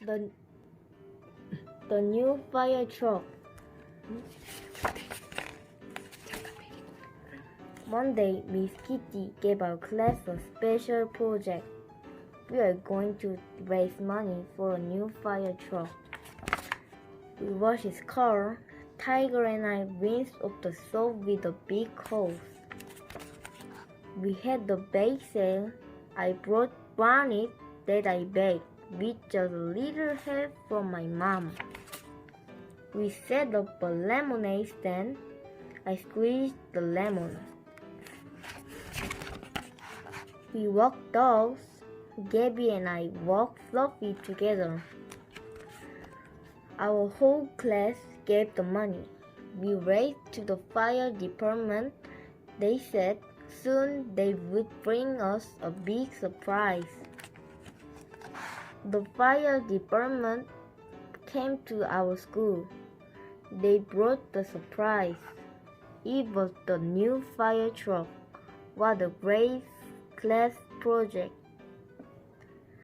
The new fire truck. One day, Miss Kitty gave our class a special project. We are going to raise money for a new fire truck. We washed his car. Tiger and I rinsed off the soap with a big hose. We had the bake sale. I brought brownies that I baked with just a little help from my mom. We set up a lemonade stand. I squeezed the lemon. We walked dogs. Gabby and I walked Fluffy together. Our whole class gave the money. We raced to the fire department. They said soon they would bring us a big surprise. The fire department came to our school. They brought the surprise. It was the new fire truck. What a great class project.